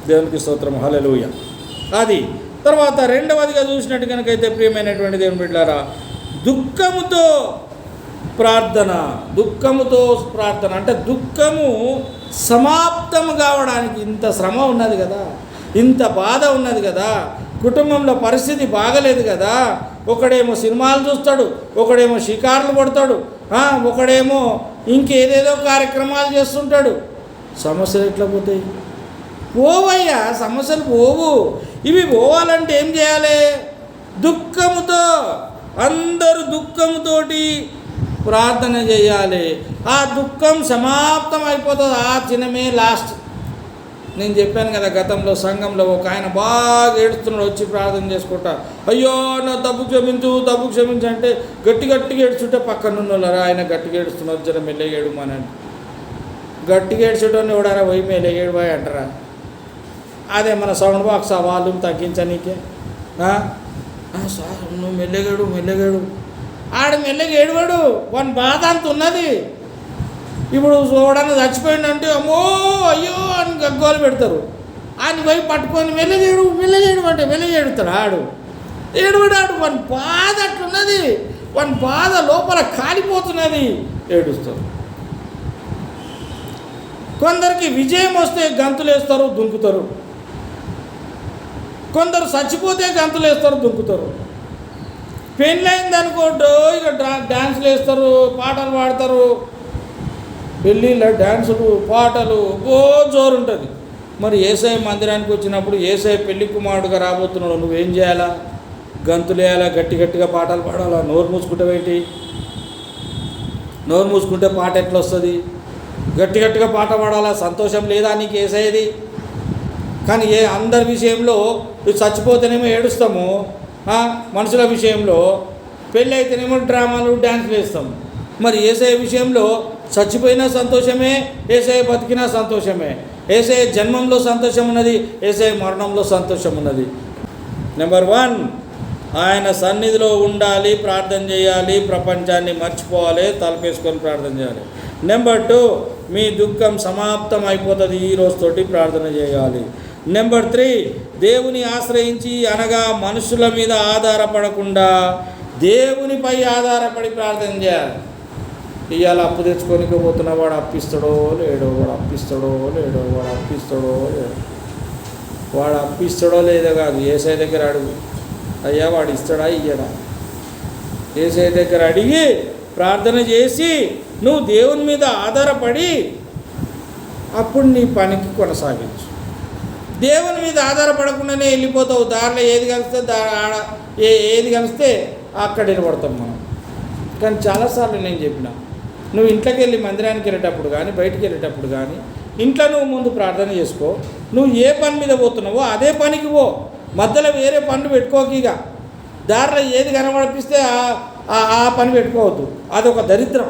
దేవునికి స్తోత్రం, హల్లెలూయా. అది తర్వాత రెండవదిగా చూసినట్టు కనుకైతే ప్రియమైనటువంటి దేవుని బిడ్డలారా, దుఃఖముతో ప్రార్థన. దుఃఖముతో ప్రార్థన అంటే దుఃఖము సమాప్తం కావడానికి ఇంత శ్రమ ఉన్నది కదా, ఇంత బాధ ఉన్నది కదా, కుటుంబంలో పరిస్థితి బాగలేదు కదా. ఒకడేమో సినిమాలు చూస్తాడు, ఒకడేమో షికారులు పడతాడు, ఒకడేమో ఇంకేదేదో కార్యక్రమాలు చేస్తుంటాడు. సమస్యలు ఎట్లా పోతాయి? పోవయ్యా, సమస్యలు పోవు. ఇవి పోవాలంటే ఏం చేయాలి? దుఃఖముతో, అందరూ దుఃఖముతోటి ప్రార్థన చేయాలి. ఆ దుఃఖం సమాప్తం అయిపోతుంది. ఆ దినమే లాస్ట్. నేను చెప్పాను కదా గతంలో, సంఘంలో ఒక ఆయన బాగా ఏడుస్తున్నాడు, వచ్చి ప్రార్థన చేసుకుంటా, అయ్యో నా తప్పు క్షమించు, తప్పు క్షమించు అంటే గట్టిగా ఏడుచుంటే పక్కనున్నోళ్ళరా ఆయన గట్టిగా ఏడుస్తున్నారు, జర మెల్లగా ఏడుమానండి. గట్టిగా ఏడ్చేటోని ఎవడారా పోయి మెల్లగా ఏడువాయి అంటారా? అదే మన సౌండ్ బాక్స్ ఆ వాల్యూమ్ తగ్గించనీకే, సార్ నువ్వు మెల్లగేడు ఆడు మెల్లగా ఏడువాడు, వాని బాధ అంత ఉన్నది. ఇప్పుడు చూడడానికి చచ్చిపోయిందంటే అమ్మో అయ్యో అని గగ్గోలు పెడతారు. ఆయన పోయి పట్టుకొని మెల్లగేడు అంటే మెల్లగా ఏడుతాడు. ఆడు వాని బాధ అట్లున్నది, వాని బాధ లోపల కాలిపోతున్నది, ఏడుస్తారు. కొందరికి విజయం వస్తే గంతులేస్తారు, దుంకుతారు. కొందరు చచ్చిపోతే గంతులేస్తారు, దుంకుతారు. పెళ్ళయింది అనుకోండి, ఇక డ్యాన్సులు వేస్తారు, పాటలు పాడతారు. పెళ్ళిళ్ళ డ్యాన్సులు పాటలు జోరు ఉంటుంది. మరి యేసయ్య మందిరానికి వచ్చినప్పుడు యేసయ్య పెళ్లి కుమారుడుగా రాబోతున్నాడు, నువ్వేం చేయాలా? గంతులేయాలా, గట్టిగా పాటలు పాడాలా? నోరు మూసుకుంటావేంటి? నోరు మూసుకుంటే పాట ఎట్లా వస్తుంది? గట్టిగా పాట పాడాలా? సంతోషం లేదా నీకు యేసయ్యది? కానీ అందరి విషయంలో చచ్చిపోతేనేమో ఏడుస్తాము, మనుషుల విషయంలో పెళ్ళి అయితేనేమో డ్రామాలు డ్యాన్సులు వేస్తాము. మరి యేసయ్య విషయంలో చచ్చిపోయినా సంతోషమే, యేసయ్య బతికినా సంతోషమే. యేసయ్య జన్మంలో సంతోషం ఉన్నది, యేసయ్య మరణంలో సంతోషం ఉన్నది. నెంబర్ 1, ఆయన సన్నిధిలో ఉండాలి, ప్రార్థన చేయాలి, ప్రపంచాన్ని మర్చిపోవాలి, తలపేసుకొని ప్రార్థన చేయాలి. నెంబర్ 2, మీ దుఃఖం సమాప్తం అయిపోతుంది, ఈ రోజుతోటి ప్రార్థన చేయాలి. నెంబర్ 3, దేవుని ఆశ్రయించి అనగా మనుషుల మీద ఆధారపడకుండా దేవునిపై ఆధారపడి ప్రార్థన చేయాలి. ఇవాళ అప్పు తెచ్చుకోనికి పోతున్న వాడు అప్పిస్తాడో లేడో, వాడు అప్పిస్తాడో లేదో కాదు, యేసయ్య దగ్గర అడుగు, అయ్యా వాడు ఇస్తాడా ఇయ్యడా? యేసయ్య దగ్గర అడిగి ప్రార్థన చేసి నువ్వు దేవుని మీద ఆధారపడి అప్పుడు నీ పనికి కొనసాగించు. దేవుని మీద ఆధారపడకుండానే వెళ్ళిపోతావు. దారిలో ఏది కలిస్తే అక్కడ నిలబడతాం మనం. కానీ చాలాసార్లు నేను చెప్పిన, నువ్వు ఇంట్లోకి వెళ్ళి మందిరానికి వెళ్ళేటప్పుడు కానీ, బయటికి వెళ్ళేటప్పుడు కానీ, ఇంట్లో నువ్వు ముందు ప్రార్థన చేసుకో. నువ్వు ఏ పని మీద పోతున్నావో అదే పనికి పో. మధ్యలో వేరే పనులు పెట్టుకోక. ఇక దారిలో ఏది కనబడిపిస్తే ఆ పని పెట్టుకోవద్దు. అదొక దరిద్రం.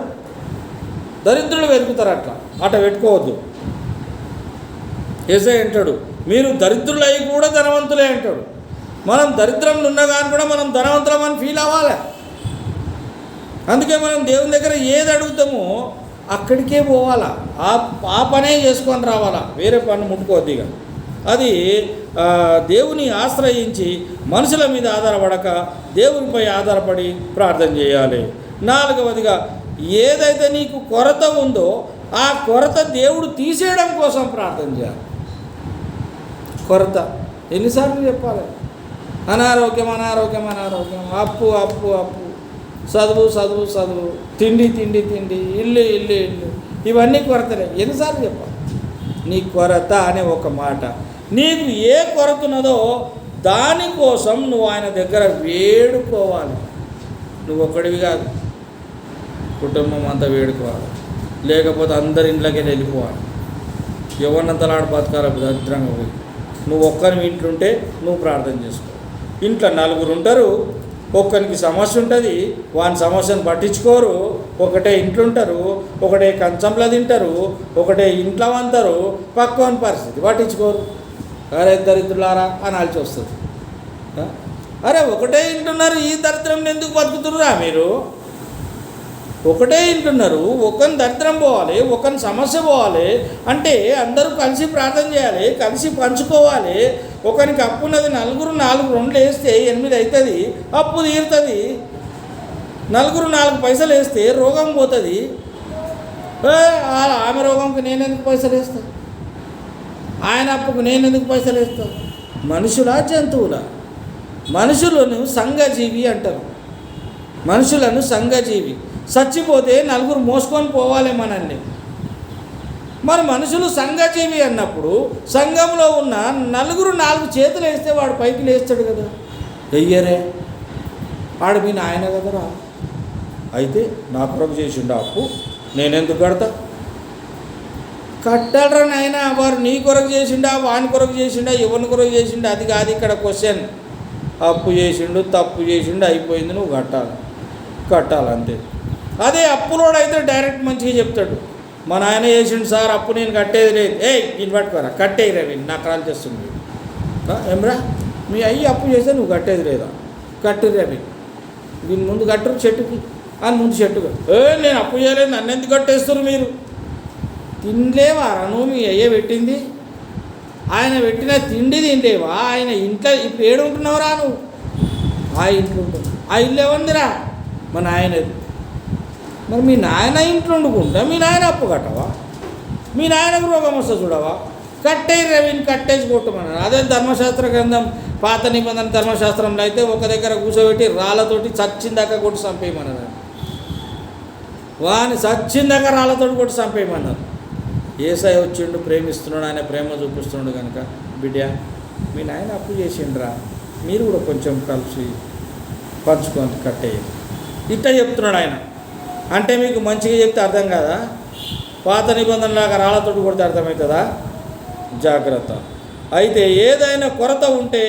దరిద్రులు వెతుకుతారు, అట్లా పెట్టుకోవద్దు. యేసయ్య అంటాడు, మీరు దరిద్రులై కూడా ధనవంతులే అంటాడు. మనం దరిద్రంలో ఉన్నా కానీ కూడా మనం ధనవంతులమని ఫీల్ అవ్వాలి. అందుకే మనం దేవుని దగ్గర ఏది అడుగుతామో అక్కడికే పోవాలా, ఆ పనే చేసుకొని రావాలా, వేరే పని ముట్టుకోవద్దు. ఇక అది దేవుని ఆశ్రయించి మనుషుల మీద ఆధారపడక దేవునిపై ఆధారపడి ప్రార్థన చేయాలి. 4వదిగా ఏదైతే నీకు కొరత ఉందో ఆ కొరత దేవుడు తీసేయడం కోసం ప్రార్థన చేయాలి. కొరత ఎన్నిసార్లు చెప్పాలి? అనారోగ్యం అనారోగ్యం అనారోగ్యం, అప్పు అప్పు అప్పు, చదువు చదువు చదువు, తిండి తిండి తిండి, ఇల్లు ఇల్లు ఇల్లు, ఇవన్నీ కొరతలే. ఎన్నిసార్లు చెప్పాలి? నీ కొరత అనే ఒక మాట. నీకు ఏ కొరత ఉన్నదో దానికోసం నువ్వు ఆయన దగ్గర వేడుకోవాలి. నువ్వు ఒక్కడివి కాదు, కుటుంబం అంతా వేడుకోవాలి. లేకపోతే అందరి ఇంట్లోకి వెళ్ళిపోవాలి. ఎవరినంతలాడు బతకాలి దరిద్రంగా పోయి. నువ్వు ఒక్కరి ఇంట్లో ఉంటే నువ్వు ప్రార్థన చేసుకో. ఇంట్లో 4 ఉంటారు, ఒక్కరికి సమస్య ఉంటుంది, వాని సమస్యను పట్టించుకోరు. ఒకటే ఇంట్లో ఉంటారు, ఒకటే కంచంలో తింటారు, ఒకటే ఇంట్లో అంటారు, పక్కన పరిస్థితి పట్టించుకోరు. అరే దరిద్రులారా అనాల్సి వస్తుంది. అరే ఒకటే ఇంటున్నారు, ఈ దరిద్రం ఎందుకు బతుకుతుర్రా మీరు? ఒకటే ఇంటున్నారు, ఒకని దరిద్రం పోవాలి, ఒకని సమస్య పోవాలి అంటే అందరూ కలిసి ప్రార్థన చేయాలి, కలిసి పంచుకోవాలి. ఒకరికి అప్పు ఉన్నది, 4 2 వేస్తే 8 అవుతుంది, అప్పు తీరుతుంది. 4 పైసలు వేస్తే రోగం పోతుంది. ఆమె రోగంకి నేను ఎందుకు పైసలు వేస్తాను? ఆయన అప్పుకు నేను ఎందుకు పైసలు వేస్తాను? మనుషులా జంతువులా? మనుషులను సంఘజీవి అంటారు. మనుషులను సంఘజీవి. చచ్చిపోతే 4 మోసుకొని పోవాలి మనల్ని. మరి మనుషులు సంఘజీవి అన్నప్పుడు సంఘంలో ఉన్న 4 చేతులు వేస్తే వాడు పైకి లేస్తాడు కదా. వెయ్యరే, వాడు మీ నాయన కదరా. అయితే నా కొరకు చేసిండు అప్పు, నేనెందుకు కడతా? కట్టాలరా నాయన. వారు నీ కొరకు చేసిండా, వాని కొరకు చేసిండా, ఎవరిని కొరకు చేసిండా, అది కాదు ఇక్కడ క్వశ్చన్. అప్పు చేసిండు, తప్పు చేసిండు, అయిపోయింది, నువ్వు కట్టాలంతే. అదే అప్పులోడు అయితే డైరెక్ట్ మంచిగా చెప్తాడు, మా నాయన చేసిండు సార్ అప్పు, నేను కట్టేది లేదు. నేను పట్టుకోరా, కట్టేయి రవి, నాకు రాలు చేస్తుంది. ఏమ్రా మీ అయ్యి అప్పు చేస్తే నువ్వు కట్టేది లేదా? కట్టు రవి, దీని ముందు కట్టరు చెట్టుకి అని ముందు చెట్టుగా. నేను అప్పు చేయలేదు, నన్ను ఎందుకు కట్టేస్తారు మీరు? తినలేవారా నువ్వు? మీ అయ్య పెట్టింది, ఆయన పెట్టిన తిండి తినలేవా? ఆయన ఇంట్లో ఇప్పుడు ఏడు ఉంటున్నావురా నువ్వు? ఆ ఇంట్లో ఉంటున్నావు. ఆ ఇల్లు ఏముందిరా? మా నాయనది. మరి మీ నాయన ఇంట్లో వండుకుంటా మీ నాయన అప్పు కట్టవా? మీ నాయనకు రోగం వస్తే చూడవా? కట్టేయి రవిని, కట్టేసి కొట్టమన్నారు. అదే ధర్మశాస్త్ర గ్రంథం, పాత నిబంధన ధర్మశాస్త్రంలో అయితే ఒక దగ్గర కూర్చోబెట్టి రాళ్ళతోటి చచ్చిందాక కొట్టి చంపేయమన్నారు. వాని చచ్చిందాక రాళ్ళతోటి కొట్టి చంపేయమన్నారు. యేసయ్య వచ్చిండు, ప్రేమిస్తున్నాడు, ఆయన ప్రేమ చూపిస్తున్నాడు కనుక, బిడ్డ మీ నాయన అప్పు చేసిండ్రా, మీరు కూడా కొంచెం కలిసి పంచుకొని కట్టేయండి. ఇట్లా చెప్తున్నాడు ఆయన. అంటే మీకు మంచిగా చెప్తే అర్థం కాదా? పాత నిబంధనలాగా రాళ్ళతోటి కొడితే అర్థమవుతుందా? జాగ్రత్త. అయితే ఏదైనా కొరత ఉంటే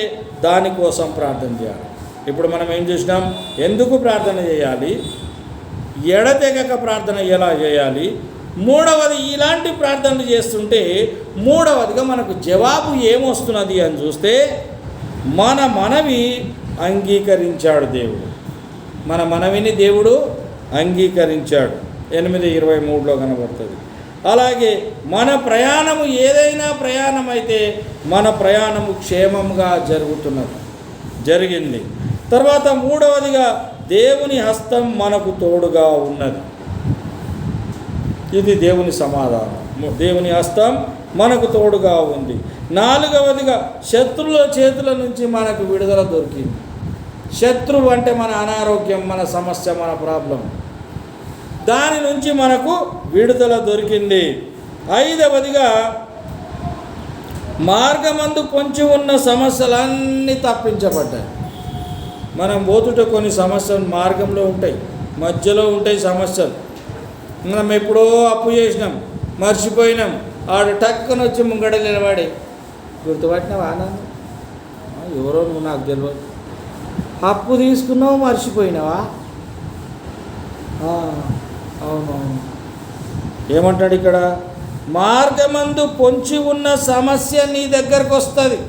దానికోసం ప్రార్థన చేయాలి. ఇప్పుడు మనం ఏం చూసినాం? ఎందుకు ప్రార్థన చేయాలి, ఎడతెగక ప్రార్థన ఎలా చేయాలి, 3వది ఇలాంటి ప్రార్థనలు చేస్తుంటే 3వదిగా మనకు జవాబు ఏమొస్తున్నది అని చూస్తే, మన మనవి అంగీకరించాడు దేవుడు. మన మనవిని దేవుడు అంగీకరించాడు. 8:23లో కనబడుతుంది. అలాగే మన ప్రయాణము ఏదైనా ప్రయాణం అయితే మన ప్రయాణము క్షేమంగా జరిగింది. తర్వాత 3వదిగా దేవుని హస్తం మనకు తోడుగా ఉన్నది. ఇది దేవుని సమాధానం. దేవుని హస్తం మనకు తోడుగా ఉంది. 4వదిగా శత్రువుల చేతుల నుంచి మనకు విడుదల దొరికింది. శత్రువు అంటే మన అనారోగ్యం, మన సమస్య, మన ప్రాబ్లం, దాని నుంచి మనకు విడుదల దొరికింది. 5వదిగా మార్గమందు పొంచి ఉన్న సమస్యలన్నీ తప్పించబడ్డాయి. మనం పోతుంటే కొన్ని సమస్యలు మార్గంలో ఉంటాయి, మధ్యలో ఉంటాయి సమస్యలు. మనం ఎప్పుడో అప్పు చేసినాం, మర్చిపోయినాం, ఆడు టక్కన వచ్చి ముంగడ నిలబడి గుర్తుపట్టినావా ఆనందం? ఎవరో నువ్వు నాకు తెలియదు, అప్పు తీసుకున్నావు మర్చిపోయినావా? అవునవును. ఏమంటాడు ఇక్కడ? మార్గమందు పొంచి ఉన్న సమస్య నీ దగ్గరకు వస్తుంది,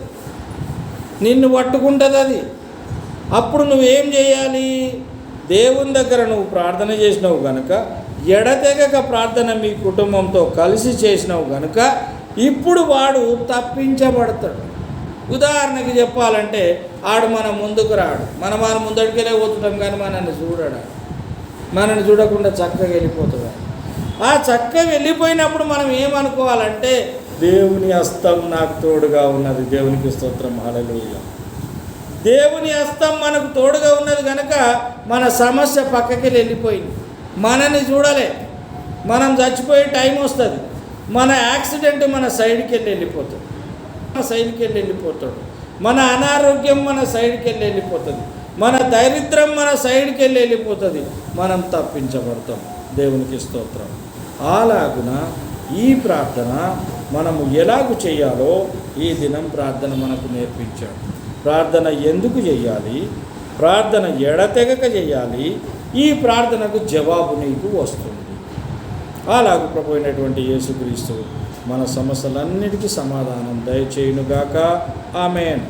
నిన్ను పట్టుకుంటుంది అది. అప్పుడు నువ్వేం చేయాలి? దేవుని దగ్గర నువ్వు ప్రార్థన చేసినావు కనుక, ఎడతెగక ప్రార్థన మీ కుటుంబంతో కలిసి చేసినావు కనుక ఇప్పుడు వాడు తప్పించబడతాడు. ఉదాహరణకి చెప్పాలంటే ఆడు మన ముందుకు రాడు, మన ముందడికెళ్ళే పోతుంటాం, కానీ మనల్ని చూడడా, మనల్ని చూడకుండా చక్కగా వెళ్ళిపోతాడు. ఆ చక్కగా వెళ్ళిపోయినప్పుడు మనం ఏమనుకోవాలంటే దేవుని హస్తం నాకు తోడుగా ఉన్నది. దేవునికి స్తోత్రం, హల్లెలూయా. దేవుని హస్తం మనకు తోడుగా ఉన్నది కనుక మన సమస్య పక్కకి వెళ్ళిపోయింది. మనని చూడలే, మనం చచ్చిపోయే టైం వస్తుంది, మన యాక్సిడెంట్ మన సైడ్కి వెళ్ళిపోతుంది, మన సైడ్కి వెళ్ళిపోతాడు, మన అనారోగ్యం మన సైడ్కి వెళ్ళిపోతుంది, మన దరిద్రం మన సైడ్కి వెళ్ళిపోతుంది, మనం తప్పించబడతాం. దేవునికి స్తోత్రం. అలాగున ఈ ప్రార్థన మనము ఎలాగూ చేయాలో ఈ దినం ప్రార్థన మనకు నేర్పించాడు. ప్రార్థన ఎందుకు చేయాలి, ప్రార్థన ఎడతెగక చేయాలి, ఈ ప్రార్థనకు జవాబు నీకు వస్తుంది. అలాగూ ప్రభు అయినటువంటి యేసుక్రీస్తు మన సమస్యలన్నిటికీ సమాధానం దయచేయునుగాక. ఆమేన్.